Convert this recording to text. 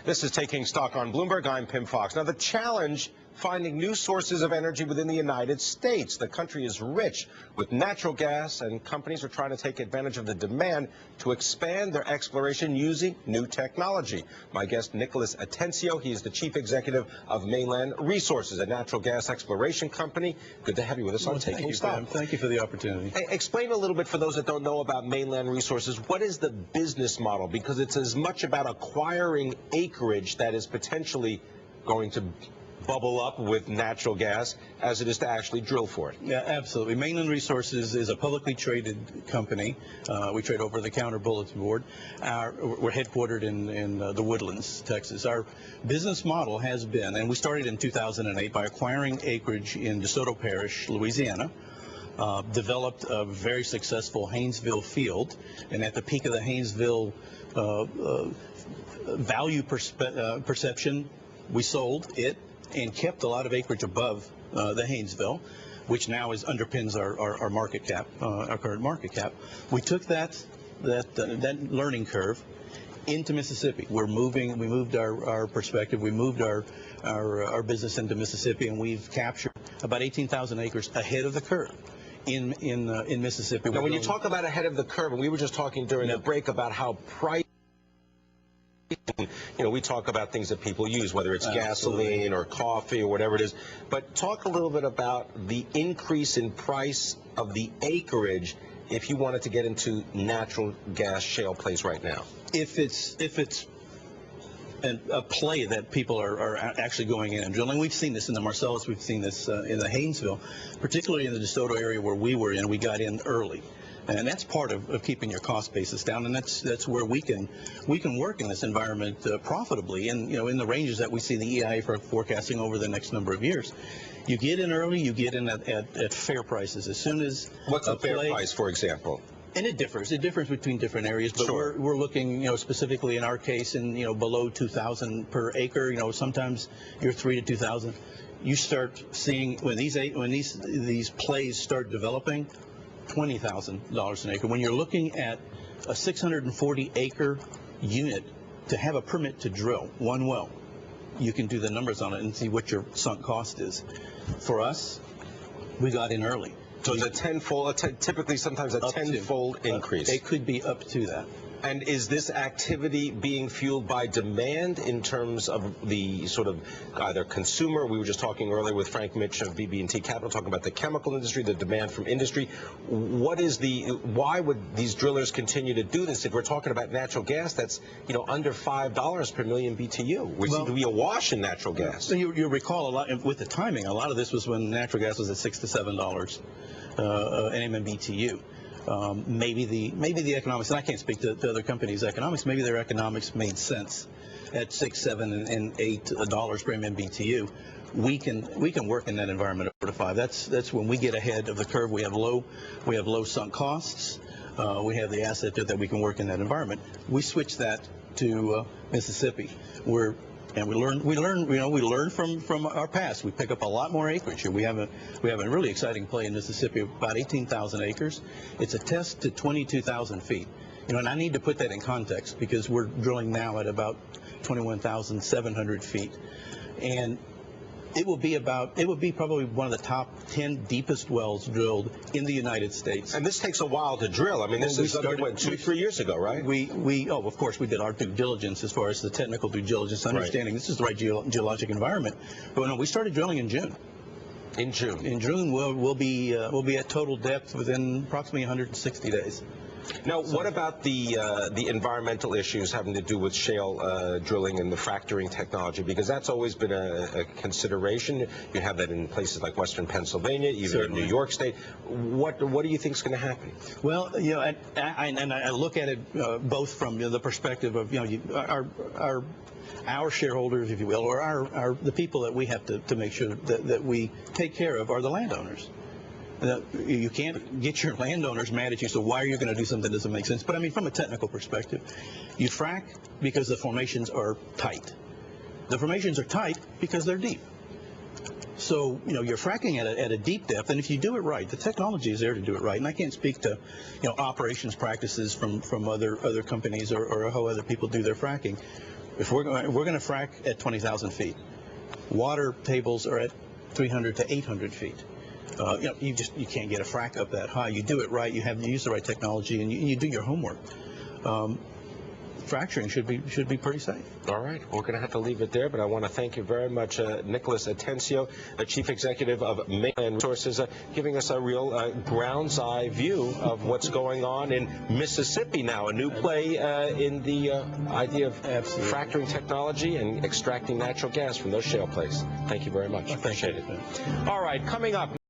This is Taking Stock on Bloomberg. I'm Pim Fox. Now, the challenge, finding new sources of energy within the United States. The country is rich with natural gas, and companies are trying to take advantage of the demand to expand their exploration using new technology. My guest, Nicholas Atencio, he is the chief executive of Mainland Resources, a natural gas exploration company. Good to have you with us on Taking Stock. Thank you for the opportunity. Explain a little bit for those that don't know about Mainland Resources. What is the business model? Because it's as much about acquiring acreage that is potentially going to bubble up with natural gas as it is to actually drill for it. Yeah, absolutely. Mainland Resources is a publicly traded company. We trade over the counter bulletin board. We're headquartered in the Woodlands, Texas. Our business model has been, and we started in 2008 by acquiring acreage in DeSoto Parish, Louisiana. Developed a very successful Haynesville field, and at the peak of the Haynesville value perception, we sold it and kept a lot of acreage above the Haynesville, which now underpins our market cap, our current market cap. We took that learning curve into Mississippi. We moved our perspective. We moved our business into Mississippi, and we've captured about 18,000 acres ahead of the curve in Mississippi. Now, when you talk about ahead of the curve, and we were just talking during the break about how price. You know, we talk about things that people use, whether it's gasoline or coffee or whatever it is. But talk a little bit about the increase in price of the acreage if you wanted to get into natural gas shale plays right now. If it's a play that people are actually going in and drilling, we've seen this in the Marcellus, we've seen this in the Haynesville, particularly in the DeSoto area where we were in. We got in early. And that's part of keeping your cost basis down, and that's where we can work in this environment profitably, and in the ranges that we see the EIA for forecasting over the next number of years. You get in early, you get in at fair prices. As soon as what's a fair price, for example? And it differs. It differs between different areas, but sure. we're looking, specifically in our case, in below 2,000 per acre. Sometimes you're 3,000 to 2,000. You start seeing when these plays start developing, $20,000 an acre. When you're looking at a 640-acre unit to have a permit to drill one well, you can do the numbers on it and see what your sunk cost is. For us, we got in early. So it's a tenfold, typically sometimes a tenfold increase. It could be up to that. And is this activity being fueled by demand in terms of the sort of either consumer? We were just talking earlier with Frank Mitch of BB&T Capital talking about the chemical industry, the demand from industry. Why would these drillers continue to do this if we're talking about natural gas that's, under $5 per million BTU? We seem to be awash in natural gas. So you recall a lot with the timing. A lot of this was when natural gas was at $6 to $7 an MMBTU. Maybe the economics, and I can't speak to other companies' economics, maybe their economics made sense at $6, $7, and $8 per MMBTU. We can work in that environment over to $5. That's when we get ahead of the curve. We have low sunk costs. We have the asset that we can work in that environment. We switch that to Mississippi, and we learn from our past. We pick up a lot more acreage here. We have a really exciting play in Mississippi, about 18,000 acres. It's a test to 22,000 feet. And I need to put that in context because we're drilling now at about 21,700 feet, and it will be probably one of the top 10 deepest wells drilled in the United States. And this takes a while to drill. I mean, this is something, 2-3 years ago, right? Of course, we did our due diligence as far as the technical due diligence, understanding this is the right geologic environment. But no, we started drilling in June. In June? In June, we'll be at total depth within approximately 160 days. Now, what about the environmental issues having to do with shale drilling and the fracturing technology? Because that's always been a consideration. You have that in places like Western Pennsylvania, even Certainly. in New York State. What do you think is going to happen? Well, I look at it both from the perspective of our shareholders, if you will, or the people that we have to make sure that we take care of are the landowners. You can't get your landowners mad at you, so why are you going to do something that doesn't make sense? But I mean, from a technical perspective, you frack because the formations are tight. The formations are tight because they're deep. So, you're fracking at a deep depth, and if you do it right, the technology is there to do it right. And I can't speak to, operations practices from other companies or how other people do their fracking. If we're going to frack at 20,000 feet, water tables are at 300 to 800 feet. You can't get a frack up that high. You do it right. You use the right technology, and you do your homework. Fracturing should be pretty safe. All right, we're going to have to leave it there, but I want to thank you very much, Nicholas Atencio, the Chief Executive of Mainland Resources, giving us a real ground's eye view of what's going on in Mississippi now, a new play in the idea of fracturing technology and extracting natural gas from those shale plays. Thank you very much. Appreciate it. All right, coming up.